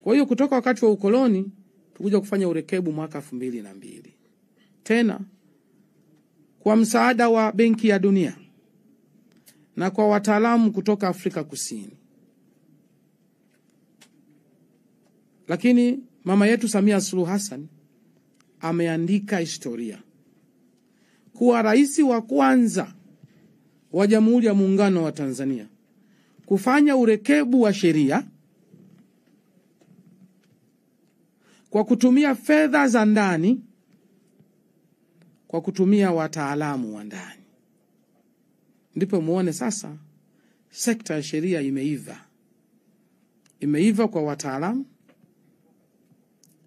Kwa hiyo kutoka wakati wa ukoloni tukuja kufanya urekebu mwaka 2002. Tena kwa msaada wa Benki ya Dunia na kwa wataalamu kutoka Afrika Kusini. Lakini mama yetu Samia Suluhu Hassan ameandika historia kuwa rais wa kwanza wa Jamhuri ya Muungano wa Tanzania kufanya urekebu wa sheria kwa kutumia fedha za ndani, kwa kutumia wataalamu wa ndani. Ndipo muone sasa sekta ya sheria imeiva. Imeiva kwa wataalamu,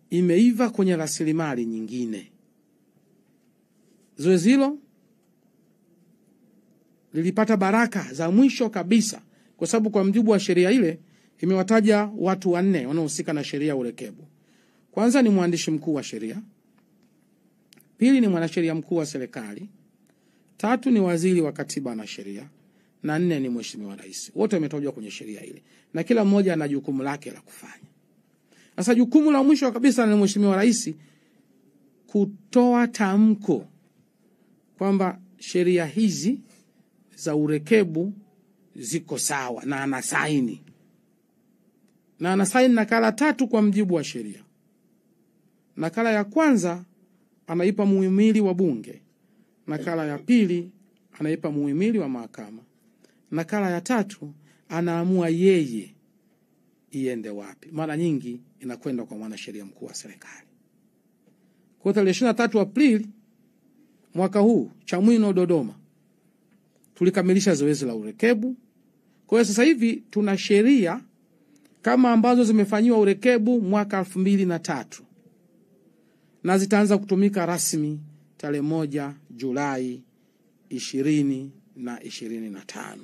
imeiva kwenye rasilimali nyingine. Zoezi hilo lilipata baraka za mwisho kabisa, kwa sababu kwa mjibu wa sheria ile imewataja watu 4 wanaohusika na sheria urekebu. Kwanza ni mwandishi mkuu wa sheria, pili ni mwanasheria mkuu wa serikali, tatu ni waziri wa katiba na sheria, na 4 ni mheshimiwa rais. Wote wametajwa kwenye sheria ile na kila mmoja ana jukumu lake la kufanya. Sasa jukumu la mwisho kabisa ni mheshimiwa rais kutoa tamko kwamba sheria hizi za urekebu ziko sawa, na anasaini. Na anasaini nakala 3 kwa mjibu wa sheria. Nakala ya kwanza anaipa muhimili wa bunge, nakala ya pili anaipa muhimili wa mahakama, nakala ya 3 anaamua yeye iende wapi. Mara nyingi inakwenda kwa mwanasheria mkuu wa serikali. Kwa tarehe 23 Aprili mwaka huu Chamwino Dodoma tulikamilisha zoezi la urekebu. Kwa hiyo sasa hivi tuna sheria kama ambazo zimefanyiwa urekebu mwaka 2003 na zitaanza kutumika rasmi tarehe 1 Julai 2025.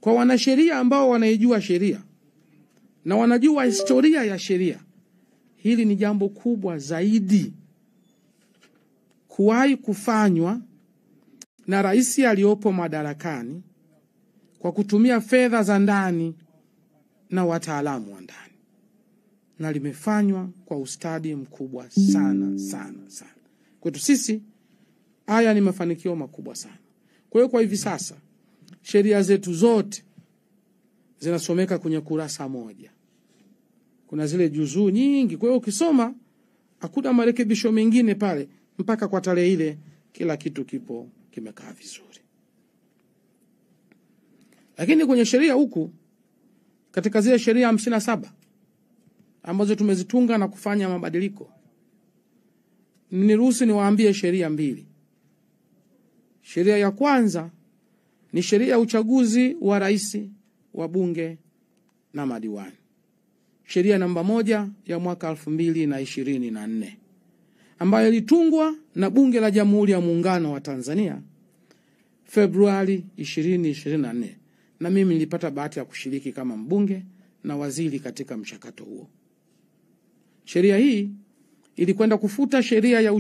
Kwa wanasheria ambao wanaijua sheria na wanajua historia ya sheria, hili ni jambo kubwa zaidi kuwahi kufanywa na rais aliyopo madarakani kwa kutumia fedha za ndani na wataalamu wa ndani, na limefanywa kwa ustadi mkubwa sana sana sana. Kwetu sisi haya ni mafanikio makubwa sana. Kwa hiyo kwa hivi sasa sheria zetu zote zinasomeka kwenye kurasa moja. Kuna zile juzuu nyingi, kwa hiyo ukisoma hakuna marekebisho mengine pale, mpaka kwa tarehe ile kila kitu kimekaa vizuri. Lakini kwenye sheria huku, katika zile sheria 57 ambazo tumezitunga na kufanya mabadiliko, niruhusu niwaambie sheria 2. Sheria ya kwanza ni sheria ya uchaguzi wa rais, wa bunge na madiwani. Sheria namba 1 ya mwaka 2024 ambayo ilitungwa na Bunge la Jamhuri ya Muungano wa Tanzania Februari 2024, na mimi nilipata bahati ya kushiriki kama mbunge na waziri katika mchakato huo. Sheria hii ilikwenda kufuta sheria ya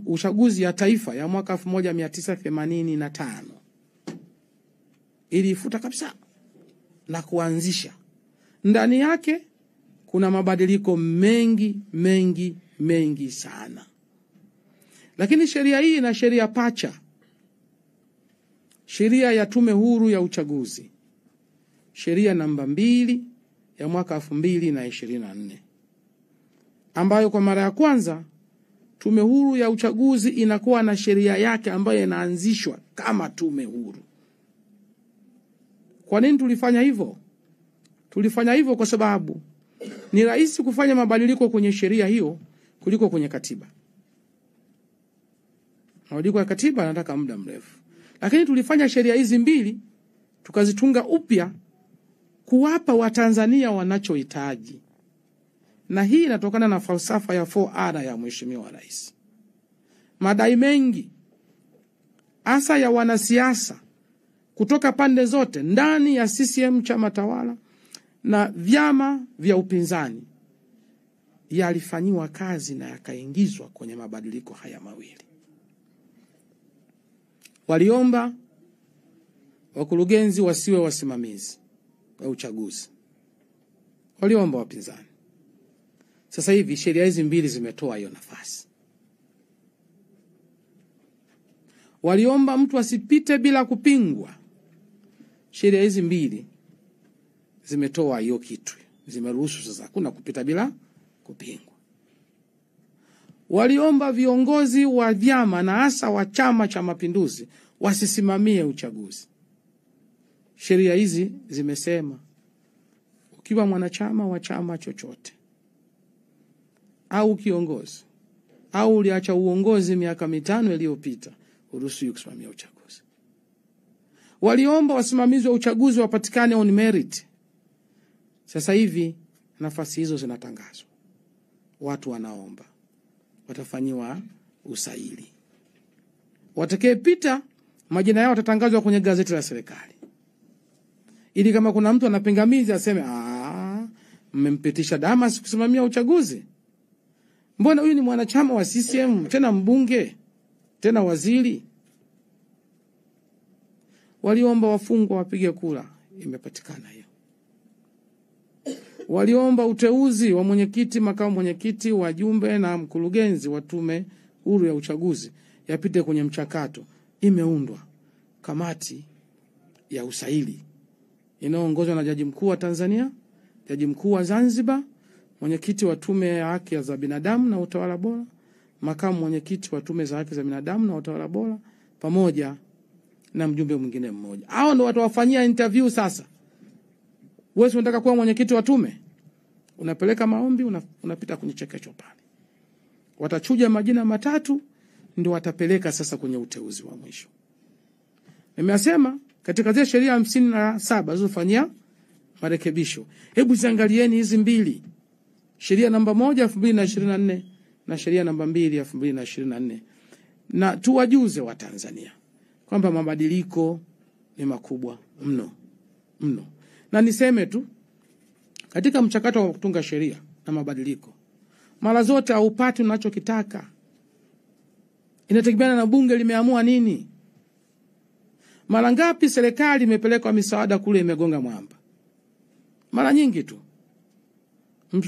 uchaguzi ya taifa ya mwaka 1985. Ilifuta kabisa na kuanzisha. Ndani yake kuna mabadiliko mengi sana. Lakini sheria hii na sheria pacha, sheria ya Tume Huru ya Uchaguzi, sheria namba 2 ya mwaka 2024, ambayo kwa mara ya kwanza Tume Huru ya Uchaguzi inakuwa na sheria yake ambayo inaanzishwa kama tume huru. Kwa nini tulifanya hivyo? Tulifanya hivyo kwa sababu ni rahisi kufanya mabadiliko kwenye sheria hiyo kuliko kwenye katiba. Mabadiliko ya katiba yanataka muda mrefu. Lakini tulifanya sheria hizi 2 tukazitunga upya kuwapa Watanzania wanachohitaji. Na hii inatokana na falsafa ya 4R ya Mheshimiwa Rais. Madai mengi hasa ya wanasiasa kutoka pande zote ndani ya CCM chama tawala na vyama vya upinzani yalifanyiwa kazi na yakaingizwa kwenye mabadiliko haya mawili. Waliomba wakurugenzi wasiwe wasimamizi wa uchaguzi. waliomba wapinzani. Sasa hivi sheria hizi mbili zimetoa hiyo nafasi. Waliomba mtu asipite bila kupingwa. Sheria hizi mbili zimetoa hiyo kitu. Zimeruhusu sasa hakuna kupita bila kupingwa. Waliomba viongozi wa vyama na hasa wa Chama cha Mapinduzi wasisimamie uchaguzi. Sheria hizi zimesema ukiwa mwanachama wa chama chochote au kiongozi au uliacha uongozi miaka 5 iliyopita, uruhusiwi kusimamia uchaguzi. Waliomba wasimamizi wa uchaguzi wapatikane on merit. Sasa hivi nafasi hizo zinatangazwa. Watu wanaomba watafanyiwa usaili. Watakayepita majina yao yatatangazwa kwenye gazeti la serikali. Ili kama kuna mtu anapingamizi aseme, mmempitisha Damas kusimamia uchaguzi. Mbona huyu ni mwanachama wa CCM, tena mbunge, tena waziri? Waliomba wafungwa wapige kura, imepatikana hiyo. Waliomba uteuzi wa mwenyekiti, makamu mwenyekiti, wajumbe na mkurugenzi wa tume huru ya uchaguzi yapite kwenye mchakato. Imeundwa kamati ya usaili inayoongozwa na Jaji Mkuu wa Tanzania, Jaji Mkuu wa Zanzibar, mwenyekiti wa tume ya haki za binadamu na utawala bora, makamu mwenyekiti wa tume za haki za binadamu na utawala bora, pamoja na mjumbe mwingine mmoja. Hao ndio watawafanyia interview sasa. Wewe unataka kuwa mwenyekiti wa tume, unapeleka maombi, unapita kwenye chekecho pale. Watachuja majina matatu, ndio watapeleka sasa kwenye uteuzi wa mwisho. Nimesema katika zile sheria 57 zilizofanyia marekebisho, hebu ziangalieni hizi mbili. Sheria namba 1 2024 na sheria namba 2 2024. Na tuwajuze wa Tanzania kwamba mabadiliko ni makubwa mno. Na niseme tu, katika mchakato wa kutunga sheria na mabadiliko, mara zote haupati unachokitaka. Inategemeana na bunge limeamua nini. Mara ngapi serikali imepelekwa misaada kule imegonga mwamba? Mara nyingi tu.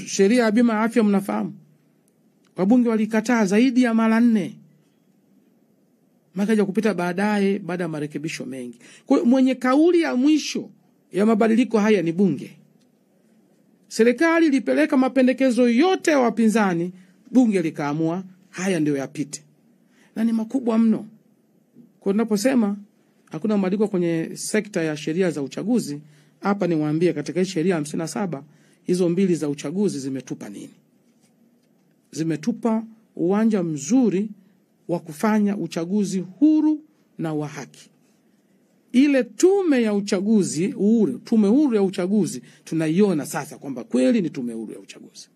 Sheria ya bima ya afya mnafahamu, wabunge walikataa zaidi ya mara 4. Makaja kupita baadaye baada ya marekebisho mengi. Kwa hiyo mwenye kauli ya mwisho ya mabadiliko haya ni bunge. Serikali ilipeleka mapendekezo yote ya wapinzani, bunge likaamua haya ndio yapite. Na ni makubwa mno. Kwa tunaposema hakuna mabadiliko kwenye sekta ya sheria za uchaguzi, hapa niwaambie katika sheria 57 hizo mbili za uchaguzi zimetupa nini? Zimetupa uwanja mzuri wa kufanya uchaguzi huru na wa haki. Ile tume ya uchaguzi, tume huru ya uchaguzi, tunaiona sasa kwamba kweli ni tume huru ya uchaguzi.